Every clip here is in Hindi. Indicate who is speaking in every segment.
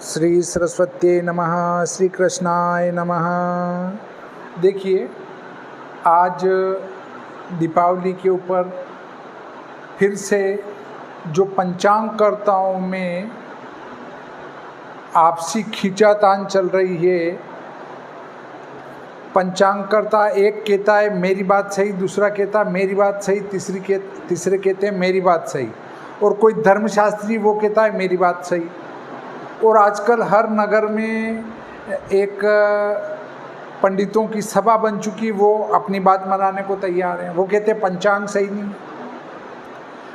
Speaker 1: श्री सरस्वती नमः, श्री कृष्णाय नमः। देखिए, आज दीपावली के ऊपर फिर से जो पंचांगकर्ताओं में आपसी खींचातान चल रही है। पंचांगकर्ता एक कहता है मेरी बात सही, दूसरा कहता मेरी बात सही, तीसरे कहते हैं मेरी बात सही, और कोई धर्मशास्त्री वो कहता है मेरी बात सही। और आजकल हर नगर में एक पंडितों की सभा बन चुकी, वो अपनी बात मनाने को तैयार हैं। वो कहते हैं पंचांग सही नहीं।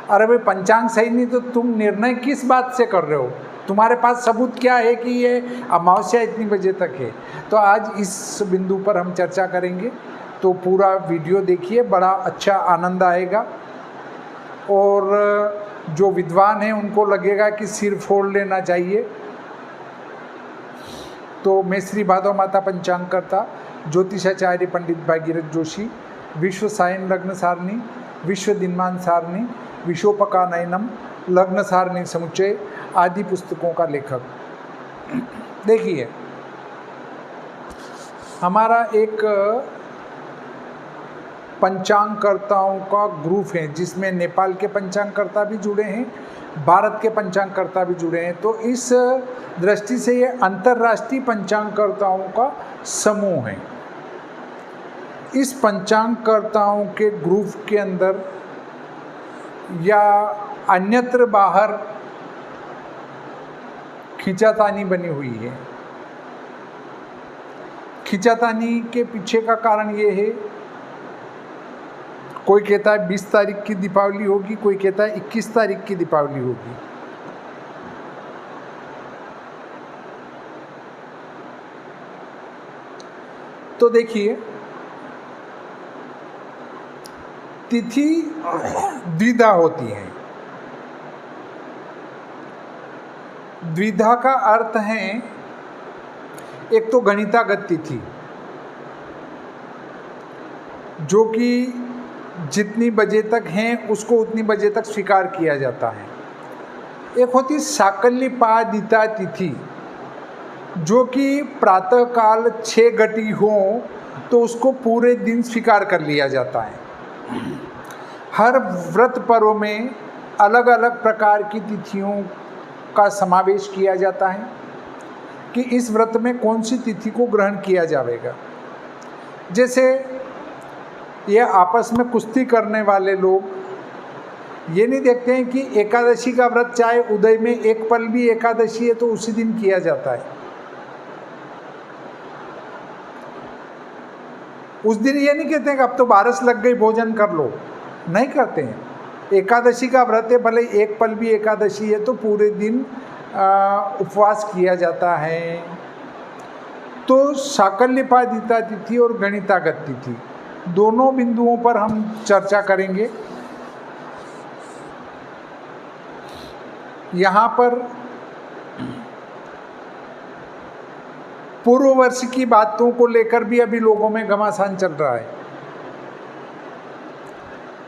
Speaker 1: अरे भाई, पंचांग सही नहीं तो तुम निर्णय किस बात से कर रहे हो? तुम्हारे पास सबूत क्या है कि ये अमावस्या इतनी बजे तक है? तो आज इस बिंदु पर हम चर्चा करेंगे, तो पूरा वीडियो देखिए, बड़ा अच्छा आनंद आएगा। और जो विद्वान हैं उनको लगेगा कि सिर फोड़ लेना चाहिए। तो मैं श्री भादव माता पंचांगकर्ता ज्योतिषाचार्य पंडित भागीरथ जोशी, विश्व सायन लग्न सारणी, विश्व दिनमान सारणी, विश्वोपकानयनम, लग्न सारणी समुच्चय आदि पुस्तकों का लेखक। देखिए, हमारा एक पंचांगकर्ताओं का ग्रुप है जिसमें नेपाल के पंचांगकर्ता भी जुड़े हैं, भारत के पंचांगकर्ता भी जुड़े हैं। तो इस दृष्टि से ये अंतर्राष्ट्रीय पंचांगकर्ताओं का समूह है। इस पंचांगकर्ताओं के ग्रुप के अंदर या अन्यत्र बाहर खींचातानी बनी हुई है। खींचातानी के पीछे का कारण ये है, कोई कहता है 20 तारीख की दीपावली होगी, कोई कहता है 21 तारीख की दीपावली होगी। तो देखिए, तिथि द्विधा होती है। द्विधा का अर्थ है, एक तो गणितागत तिथि जो कि जितनी बजे तक हैं उसको उतनी बजे तक स्वीकार किया जाता है। एक होती साकल्यपादिता तिथि जो कि प्रातःकाल 6 घटी हो तो उसको पूरे दिन स्वीकार कर लिया जाता है। हर व्रत पर्व में अलग अलग प्रकार की तिथियों का समावेश किया जाता है कि इस व्रत में कौन सी तिथि को ग्रहण किया जाएगा। जैसे ये आपस में कुश्ती करने वाले लोग ये नहीं देखते हैं कि एकादशी का व्रत चाहे उदय में एक पल भी एकादशी है तो उसी दिन किया जाता है। उस दिन ये नहीं कहते हैं कि अब तो बारिश लग गई, भोजन कर लो, नहीं करते हैं। एकादशी का व्रत है, भले एक पल भी एकादशी है तो पूरे दिन उपवास किया जाता है। तो साकल्यपादिता तिथि और गणितागत तिथि दोनों बिंदुओं पर हम चर्चा करेंगे। यहाँ पर पूर्व वर्ष की बातों को लेकर भी अभी लोगों में घमासान चल रहा है।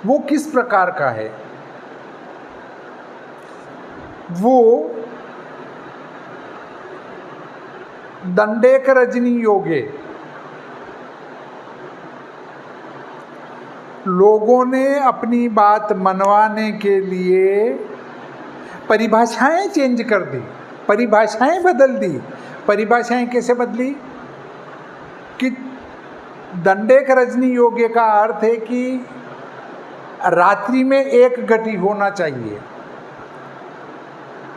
Speaker 1: वो किस प्रकार का है? वो दंडेक रजनी योगे, लोगों ने अपनी बात मनवाने के लिए परिभाषाएं चेंज कर दी, परिभाषाएं बदल दी। परिभाषाएं कैसे बदली? कि दंडेक रजनी योग्य का अर्थ है कि रात्रि में 1 घटी होना चाहिए,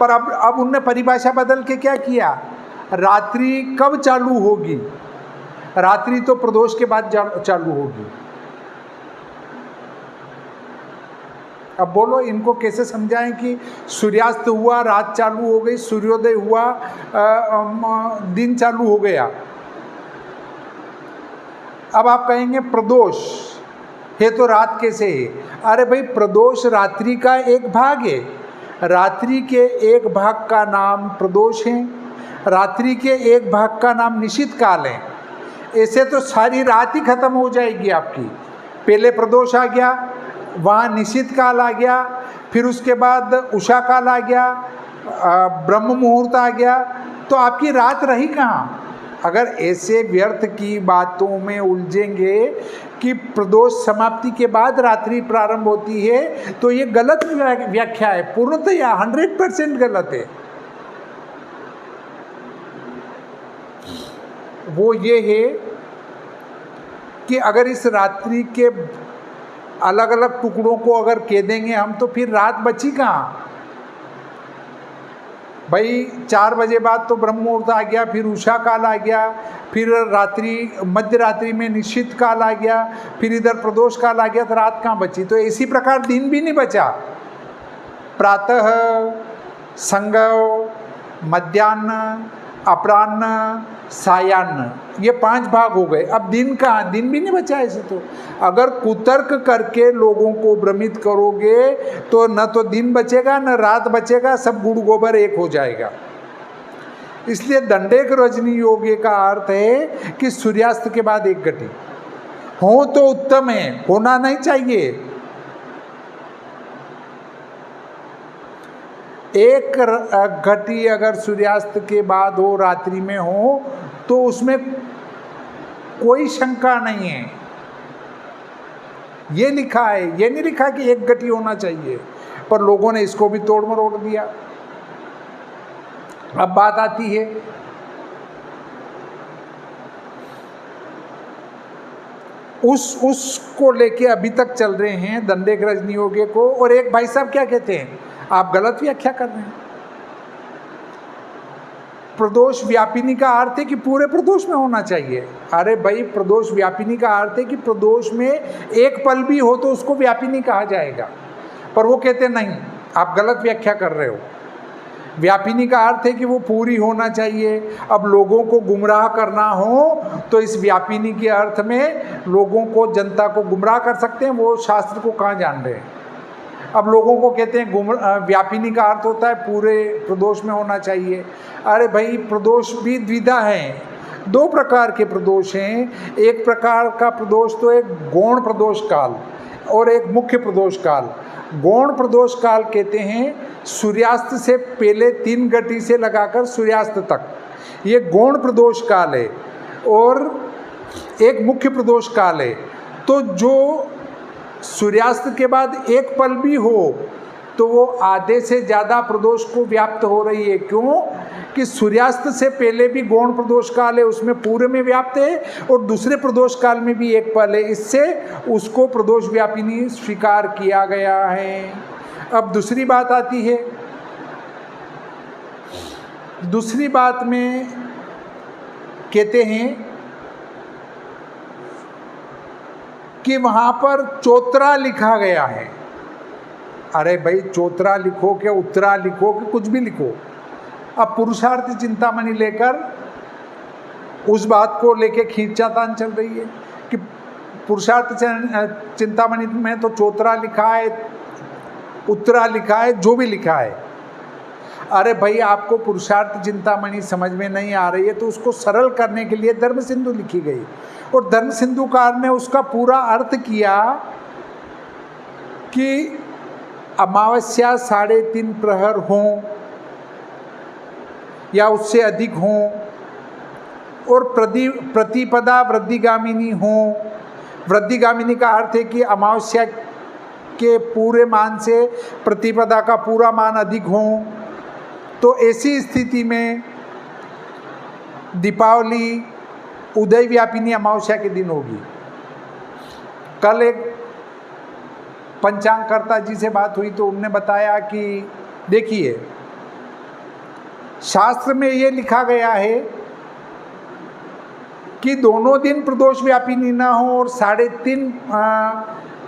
Speaker 1: पर अब उनने परिभाषा बदल के क्या किया? रात्रि कब चालू होगी? रात्रि तो प्रदोष के बाद चालू होगी। अब बोलो, इनको कैसे समझाएं कि सूर्यास्त हुआ, रात चालू हो गई, सूर्योदय हुआ, दिन चालू हो गया। अब आप कहेंगे प्रदोष है तो रात कैसे है? अरे भाई, प्रदोष रात्रि का एक भाग है। रात्रि के एक भाग का नाम प्रदोष है, रात्रि के एक भाग का नाम निशित काल है। ऐसे तो सारी रात ही खत्म हो जाएगी आपकी। पहले प्रदोष आ गया, वहाँ निशित काल आ गया, फिर उसके बाद उषा काल आ गया, ब्रह्म मुहूर्त आ गया, तो आपकी रात रही कहाँ? अगर ऐसे व्यर्थ की बातों में उलझेंगे कि प्रदोष समाप्ति के बाद रात्रि प्रारंभ होती है, तो ये गलत व्याख्या है, पूर्णतया 100% गलत है। वो ये है कि अगर इस रात्रि के अलग अलग टुकड़ों को अगर कह देंगे हम, तो फिर रात बची कहाँ? भाई 4 बजे बाद तो ब्रह्म मुहूर्त आ गया, फिर उषा काल आ गया, फिर रात्रि मध्य रात्रि में निश्चित काल आ गया, फिर इधर प्रदोष काल आ गया, तो रात कहाँ बची? तो इसी प्रकार दिन भी नहीं बचा। प्रातः, संगव, मध्याह्न, अपराह्न, सायाह्न, ये 5 भाग हो गए। अब दिन कहाँ? दिन भी नहीं बचा ऐसे। तो अगर कुतर्क करके लोगों को भ्रमित करोगे तो न तो दिन बचेगा न रात बचेगा, सब गुड़ गोबर एक हो जाएगा। इसलिए दंडेक रजनी योग्य का अर्थ है कि सूर्यास्त के बाद एक घटी हो तो उत्तम है, होना नहीं चाहिए। एक घटी अगर सूर्यास्त के बाद हो, रात्रि में हो, तो उसमें कोई शंका नहीं है। ये लिखा है, ये नहीं लिखा कि एक घटी होना चाहिए, पर लोगों ने इसको भी तोड़ मरोड़ दिया। अब बात आती है उसको लेके अभी तक चल रहे हैं दंडेक रजनी योग्य को। और एक भाई साहब क्या कहते हैं, आप गलत व्याख्या कर रहे हैं। प्रदोष व्यापिनी का अर्थ है कि पूरे प्रदोष में होना चाहिए। अरे भाई, प्रदोष व्यापिनी का अर्थ है कि प्रदोष में एक पल भी हो तो उसको व्यापिनी कहा जाएगा। पर वो कहते नहीं, आप गलत व्याख्या कर रहे हो। व्यापिनी का अर्थ है कि वो पूरी होना चाहिए। अब लोगों को गुमराह करना हो तो इस व्यापिनी के अर्थ में लोगों को, जनता को गुमराह कर सकते हैं, वो शास्त्र को कहाँ जान रहे हैं। अब लोगों को कहते हैं व्यापिनी का अर्थ होता है पूरे प्रदोष में होना चाहिए। अरे भाई, प्रदोष भी द्विधा हैं, 2 प्रकार के प्रदोष हैं। एक प्रकार का प्रदोष तो एक गौण प्रदोष काल और एक मुख्य प्रदोष काल। गौण प्रदोष काल कहते हैं सूर्यास्त से पहले 3 घटी से लगाकर सूर्यास्त तक, ये गौण प्रदोष काल है। और एक मुख्य प्रदोष काल है। तो जो सूर्यास्त के बाद एक पल भी हो तो वो आधे से ज़्यादा प्रदोष को व्याप्त हो रही है। क्यों? कि सूर्यास्त से पहले भी गौण प्रदोष काल है, उसमें पूरे में व्याप्त है, और दूसरे प्रदोष काल में भी एक पल है। इससे उसको प्रदोष व्यापिनी स्वीकार किया गया है। अब दूसरी बात आती है। दूसरी बात में कहते हैं कि वहाँ पर चौतरा लिखा गया है। अरे भाई, चौतरा लिखो कि उत्तरा लिखो कि कुछ भी लिखो, अब पुरुषार्थ चिंतामणि लेकर उस बात को लेके खींचातान चल रही है कि पुरुषार्थ चिंतामणि में तो चौतरा लिखा है, उत्तरा लिखा है, जो भी लिखा है। अरे भाई, आपको पुरुषार्थ चिंतामणि समझ में नहीं आ रही है तो उसको सरल करने के लिए धर्म सिंधु लिखी गई, और धर्म सिंधुकार ने उसका पूरा अर्थ किया कि अमावस्या 3.5 प्रहर हों या उससे अधिक हों, और प्रतिपदा वृद्धिगामिनी हों। वृद्धिगामिनी का अर्थ है कि अमावस्या के पूरे मान से प्रतिपदा का पूरा मान अधिक हों। तो ऐसी स्थिति में दीपावली उदय व्यापिनी अमावस्या के दिन होगी। कल एक पंचांगकर्ता जी से बात हुई तो उनने बताया कि देखिए, शास्त्र में ये लिखा गया है कि दोनों दिन प्रदोष व्यापिनी ना हो और 3.5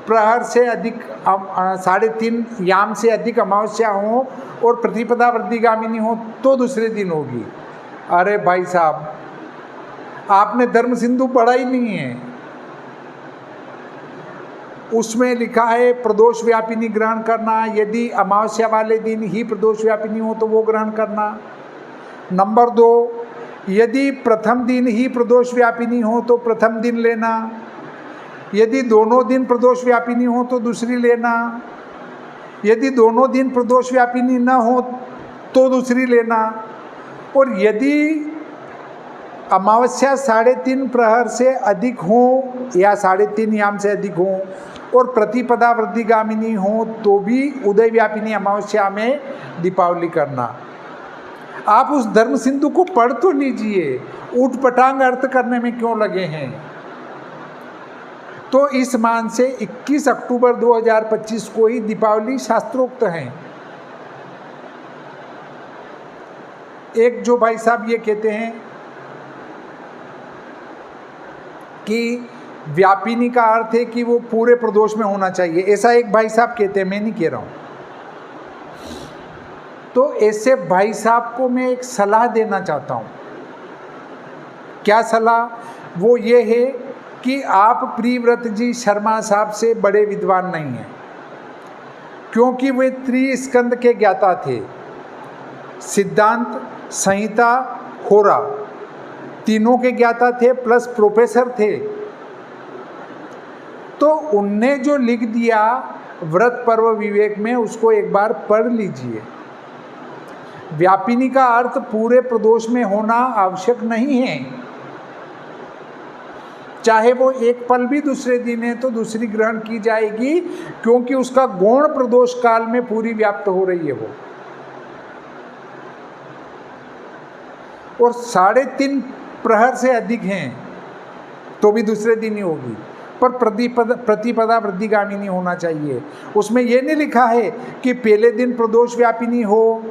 Speaker 1: प्रहर से अधिक 3.5 याम से अधिक अमावस्या हो और प्रतिपदा वृद्धिगामिनी हो तो दूसरे दिन होगी। अरे भाई साहब, आपने धर्म सिंधु पढ़ा ही नहीं है। उसमें लिखा है प्रदोष व्यापिनी ग्रहण करना, यदि अमावस्या वाले दिन ही प्रदोष व्यापिनी हो तो वो ग्रहण करना। नंबर 2, यदि प्रथम दिन ही प्रदोष व्यापिनी हो तो प्रथम दिन लेना, यदि दोनों दिन प्रदोष व्यापिनी हो तो दूसरी लेना, यदि दोनों दिन प्रदोष व्यापिनी न हो तो दूसरी लेना। और यदि अमावस्या 3.5 प्रहर से अधिक हो या 3.5 याम से अधिक हो और प्रतिपदा वृद्धिगामिनी हो तो भी उदय व्यापिनी अमावस्या में दीपावली करना। आप उस धर्म सिंधु को पढ़ तो लीजिए, ऊटपटांग अर्थ करने में क्यों लगे हैं। तो इस मान से 21 अक्टूबर 2025 को ही दीपावली शास्त्रोक्त है। एक जो भाई साहब ये कहते हैं कि व्यापिनी का अर्थ है कि वो पूरे प्रदोष में होना चाहिए, ऐसा एक भाई साहब कहते हैं, मैं नहीं कह रहा हूँ। तो ऐसे भाई साहब को मैं एक सलाह देना चाहता हूँ। क्या सलाह? वो ये है कि आप प्रियव्रत जी शर्मा साहब से बड़े विद्वान नहीं हैं, क्योंकि वे त्रिस्कंद के ज्ञाता थे। सिद्धांत, संहिता, होरा तीनों के ज्ञाता थे, प्लस प्रोफेसर थे। तो उनने जो लिख दिया व्रत पर्व विवेक में, उसको एक बार पढ़ लीजिए। व्यापिनी का अर्थ पूरे प्रदोष में होना आवश्यक नहीं है, चाहे वो एक पल भी दूसरे दिन है तो दूसरी ग्रहण की जाएगी, क्योंकि उसका गौण प्रदोष काल में पूरी व्याप्त हो रही है वो। और 3.5 प्रहर से अधिक हैं तो भी दूसरे दिन ही होगी, पर प्रतिपदा वृद्धिगामिनी होना चाहिए। उसमें यह नहीं लिखा है कि पहले दिन प्रदोष व्यापिनी हो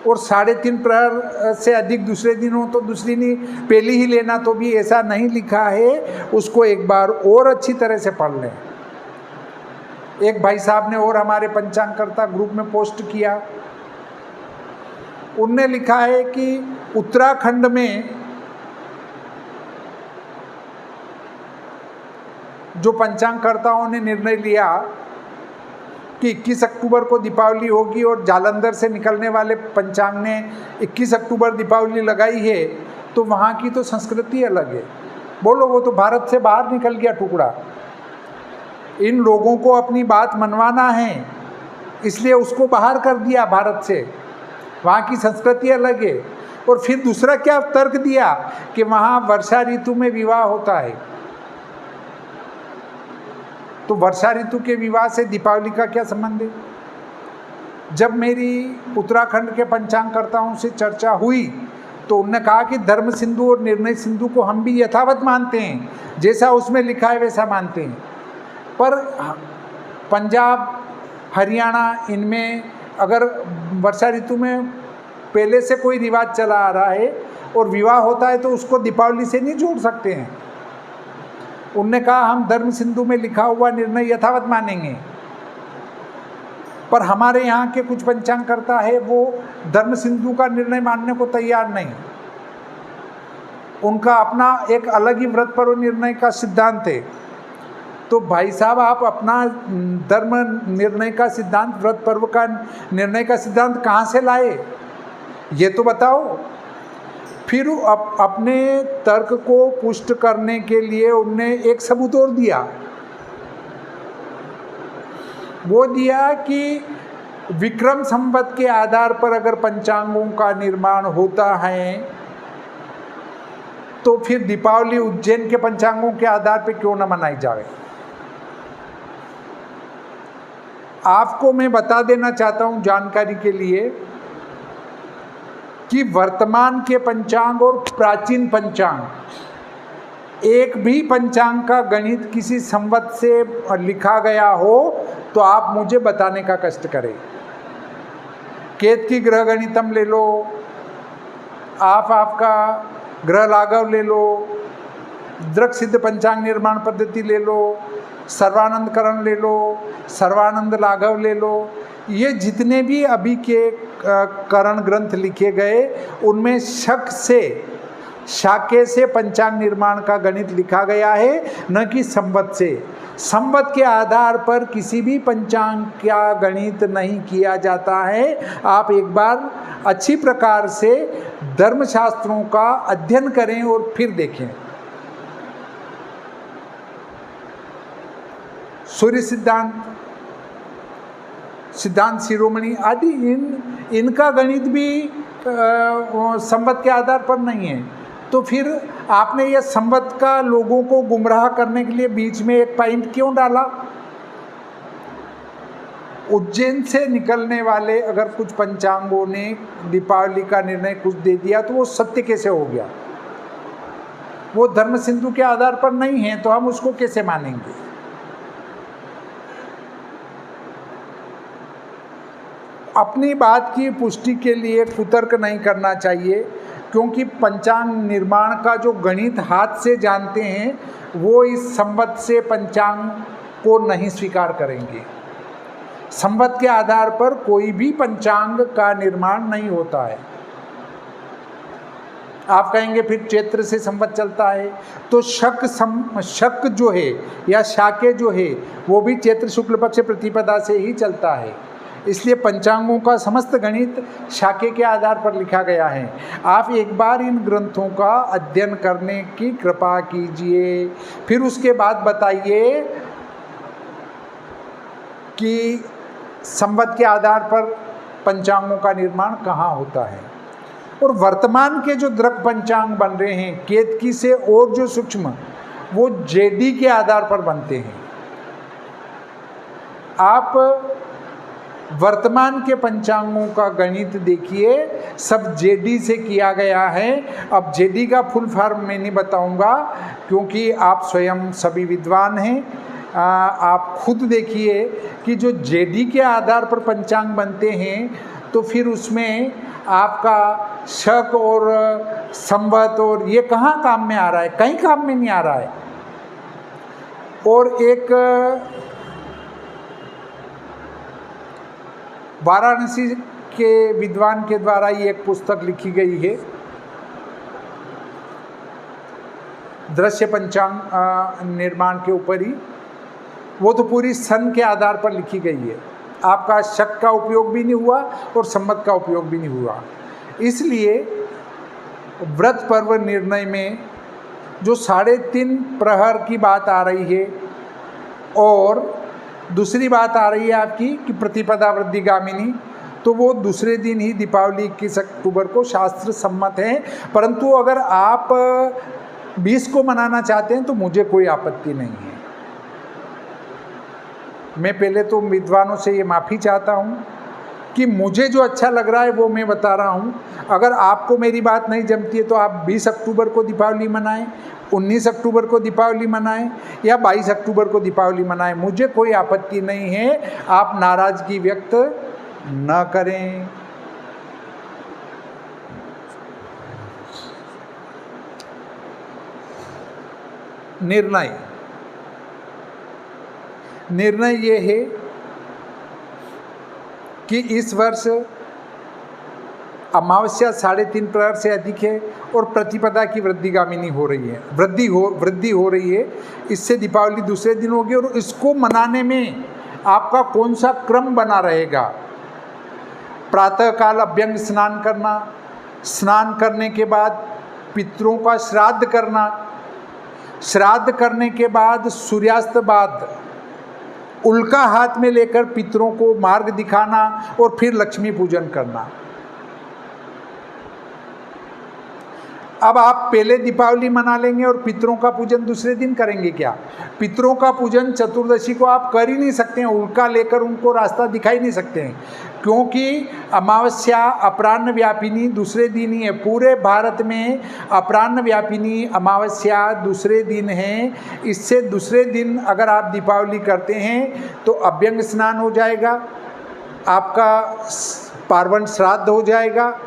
Speaker 1: और 3.5 प्रहर से अधिक दूसरे दिन हो तो दूसरी नहीं पहली ही लेना, तो भी ऐसा नहीं लिखा है। उसको एक बार और अच्छी तरह से पढ़ लें। एक भाई साहब ने और हमारे पंचांगकर्ता ग्रुप में पोस्ट किया, उनने लिखा है कि उत्तराखंड में जो पंचांगकर्ताओं ने निर्णय लिया कि 21 अक्टूबर को दीपावली होगी और जालंधर से निकलने वाले पंचांग ने 21 अक्टूबर दीपावली लगाई है, तो वहाँ की तो संस्कृति अलग है। बोलो, वो तो भारत से बाहर निकल गया टुकड़ा। इन लोगों को अपनी बात मनवाना है, इसलिए उसको बाहर कर दिया भारत से। वहाँ की संस्कृति अलग है। और फिर दूसरा क्या तर्क दिया कि वहाँ वर्षा ऋतु में विवाह होता है। तो वर्षा ऋतु के विवाह से दीपावली का क्या संबंध है? जब मेरी उत्तराखंड के पंचांगकर्ताओं से चर्चा हुई तो उन्होंने कहा कि धर्म सिंधु और निर्णय सिंधु को हम भी यथावत मानते हैं, जैसा उसमें लिखा है वैसा मानते हैं। पर पंजाब, हरियाणा, इनमें अगर वर्षा ऋतु में पहले से कोई रिवाज चला आ रहा है और विवाह होता है तो उसको दीपावली से नहीं जोड़ सकते हैं। उनने कहा हम धर्म सिंधु में लिखा हुआ निर्णय यथावत मानेंगे, पर हमारे यहाँ के कुछ पंचांगकर्ता है वो धर्म सिंधु का निर्णय मानने को तैयार नहीं। उनका अपना एक अलग ही व्रत पर्व निर्णय का सिद्धांत है। तो भाई साहब, आप अपना धर्म निर्णय का सिद्धांत, व्रत पर्व का निर्णय का सिद्धांत कहाँ से लाए, ये तो बताओ। फिर अपने तर्क को पुष्ट करने के लिए उनने एक सबूत और दिया। वो दिया कि विक्रम संवत के आधार पर अगर पंचांगों का निर्माण होता है तो फिर दीपावली उज्जैन के पंचांगों के आधार पर क्यों न मनाई जाए। आपको मैं बता देना चाहता हूं जानकारी के लिए कि वर्तमान के पंचांग और प्राचीन पंचांग, एक भी पंचांग का गणित किसी संवत से लिखा गया हो तो आप मुझे बताने का कष्ट करें। केतकी ग्रह गणितम ले लो, आपका ग्रह लाघव ले लो, दृक् सिद्ध पंचांग निर्माण पद्धति ले लो, सर्वानंद करण ले लो, सर्वानंद लाघव ले लो। ये जितने भी अभी के करण ग्रंथ लिखे गए उनमें शक से, शाके से पंचांग निर्माण का गणित लिखा गया है, न कि संवत से। संवत के आधार पर किसी भी पंचांग का गणित नहीं किया जाता है। आप एक बार अच्छी प्रकार से धर्मशास्त्रों का अध्ययन करें और फिर देखें। सूर्य सिद्धांत, सिद्धांत शिरोमणि आदि इनका गणित भी संवत के आधार पर नहीं है, तो फिर आपने यह संवत का लोगों को गुमराह करने के लिए बीच में एक पॉइंट क्यों डाला? उज्जैन से निकलने वाले अगर कुछ पंचांगों ने दीपावली का निर्णय कुछ दे दिया तो वो सत्य कैसे हो गया? वो धर्म सिंधु के आधार पर नहीं है, तो हम उसको कैसे मानेंगे? अपनी बात की पुष्टि के लिए कुतर्क नहीं करना चाहिए, क्योंकि पंचांग निर्माण का जो गणित हाथ से जानते हैं वो इस संवत से पंचांग को नहीं स्वीकार करेंगे। संवत के आधार पर कोई भी पंचांग का निर्माण नहीं होता है। आप कहेंगे फिर चैत्र से संवत चलता है, तो शक जो है या शाके जो है वो भी चैत्र शुक्ल पक्ष प्रतिपदा से ही चलता है। इसलिए पंचांगों का समस्त गणित शाके के आधार पर लिखा गया है। आप एक बार इन ग्रंथों का अध्ययन करने की कृपा कीजिए, फिर उसके बाद बताइए कि संवत के आधार पर पंचांगों का निर्माण कहाँ होता है। और वर्तमान के जो दृक पंचांग बन रहे हैं केतकी से और जो सूक्ष्म, वो जेडी के आधार पर बनते हैं। आप वर्तमान के पंचांगों का गणित देखिए, सब जेडी से किया गया है। अब जेडी का फुल फॉर्म मैं नहीं बताऊंगा, क्योंकि आप स्वयं सभी विद्वान हैं। आप खुद देखिए कि जो जेडी के आधार पर पंचांग बनते हैं, तो फिर उसमें आपका शक और संवत और ये कहाँ काम में आ रहा है? कहीं काम में नहीं आ रहा है। और एक वाराणसी के विद्वान के द्वारा ये एक पुस्तक लिखी गई है, दृश्य पंचांग निर्माण के ऊपर ही। वो तो पूरी सन के आधार पर लिखी गई है। आपका शक का उपयोग भी नहीं हुआ और संवत का उपयोग भी नहीं हुआ। इसलिए व्रत पर्व निर्णय में जो 3.5 प्रहर की बात आ रही है, और दूसरी बात आ रही है आपकी कि प्रतिपदा वृद्धिगामिनी, तो वो दूसरे दिन ही दीपावली 21 अक्टूबर को शास्त्र सम्मत है। परंतु अगर आप 20 को मनाना चाहते हैं तो मुझे कोई आपत्ति नहीं है। मैं पहले तो विद्वानों से ये माफ़ी चाहता हूँ कि मुझे जो अच्छा लग रहा है वो मैं बता रहा हूँ। अगर आपको मेरी बात नहीं जमती है तो आप 20 अक्टूबर को दीपावली मनाएं, 19 अक्टूबर को दीपावली मनाएं या 22 अक्टूबर को दीपावली मनाएं, मुझे कोई आपत्ति नहीं है। आप नाराज़गी व्यक्त न करें। निर्णय ये है कि इस वर्ष अमावस्या 3.5 प्रहर से अधिक है और प्रतिपदा की वृद्धिगामिनी हो रही है, वृद्धि हो रही है। इससे दीपावली दूसरे दिन होगी। और इसको मनाने में आपका कौन सा क्रम बना रहेगा? प्रातःकाल अभ्यंग स्नान करना, स्नान करने के बाद पितरों का श्राद्ध करना, श्राद्ध करने के बाद सूर्यास्त बाद उल्का हाथ में लेकर पितरों को मार्ग दिखाना और फिर लक्ष्मी पूजन करना। अब आप पहले दीपावली मना लेंगे और पितरों का पूजन दूसरे दिन करेंगे क्या? पितरों का पूजन चतुर्दशी को आप कर ही नहीं सकते हैं, उल्का लेकर उनको रास्ता दिखा ही नहीं सकते हैं, क्योंकि अमावस्या अपराह्न व्यापिनी दूसरे दिन ही है। पूरे भारत में अपराह्न व्यापिनी अमावस्या दूसरे दिन है। इससे दूसरे दिन अगर आप दीपावली करते हैं तो अभ्यंग स्नान हो जाएगा, आपका पार्वण श्राद्ध हो जाएगा,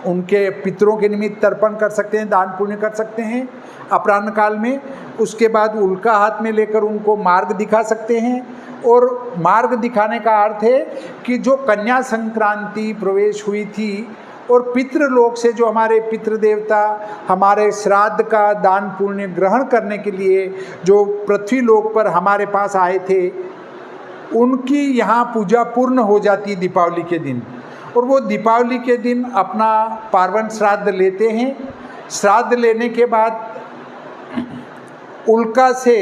Speaker 1: उनके पितरों के निमित्त तर्पण कर सकते हैं, दान पुण्य कर सकते हैं अपराह्न काल में। उसके बाद उल्का हाथ में लेकर उनको मार्ग दिखा सकते हैं। और मार्ग दिखाने का अर्थ है कि जो कन्या संक्रांति प्रवेश हुई थी और पितृलोक से जो हमारे पितृदेवता हमारे श्राद्ध का दान पुण्य ग्रहण करने के लिए जो पृथ्वी लोक पर हमारे पास आए थे, उनकी यहाँ पूजा पूर्ण हो जाती दीपावली के दिन। और वो दीपावली के दिन अपना पार्वण श्राद्ध लेते हैं। श्राद्ध लेने के बाद उल्का से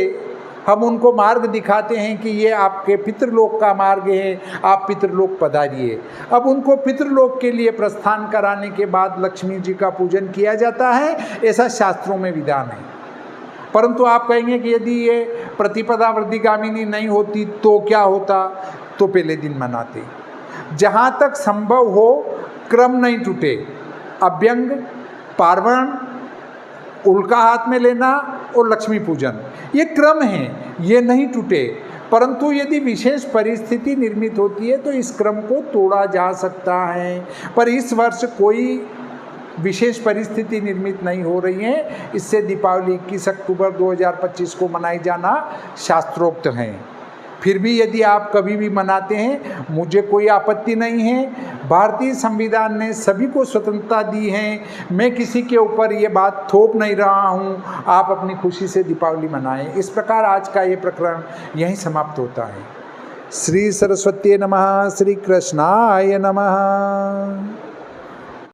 Speaker 1: हम उनको मार्ग दिखाते हैं कि ये आपके पितृलोक का मार्ग है, आप पितृलोक पधारिए। अब उनको पितृलोक के लिए प्रस्थान कराने के बाद लक्ष्मी जी का पूजन किया जाता है, ऐसा शास्त्रों में विधान है। परंतु आप कहेंगे कि यदि ये प्रतिपदा वृद्धिगामिनी नहीं होती तो क्या होता, तो पहले दिन मनाते। जहाँ तक संभव हो क्रम नहीं टूटे, अभ्यंग, पार्वण, उल्का हाथ में लेना और लक्ष्मी पूजन, ये क्रम है, ये नहीं टूटे। परंतु यदि विशेष परिस्थिति निर्मित होती है तो इस क्रम को तोड़ा जा सकता है। पर इस वर्ष कोई विशेष परिस्थिति निर्मित नहीं हो रही है, इससे दीपावली 21 अक्टूबर 2025 को मनाई जाना शास्त्रोक्त है। फिर भी यदि आप कभी भी मनाते हैं, मुझे कोई आपत्ति नहीं है। भारतीय संविधान ने सभी को स्वतंत्रता दी है, मैं किसी के ऊपर ये बात थोप नहीं रहा हूँ। आप अपनी खुशी से दीपावली मनाएं। इस प्रकार आज का ये प्रकरण यहीं समाप्त होता है। श्री सरस्वती नमः। श्री कृष्णाय नमः।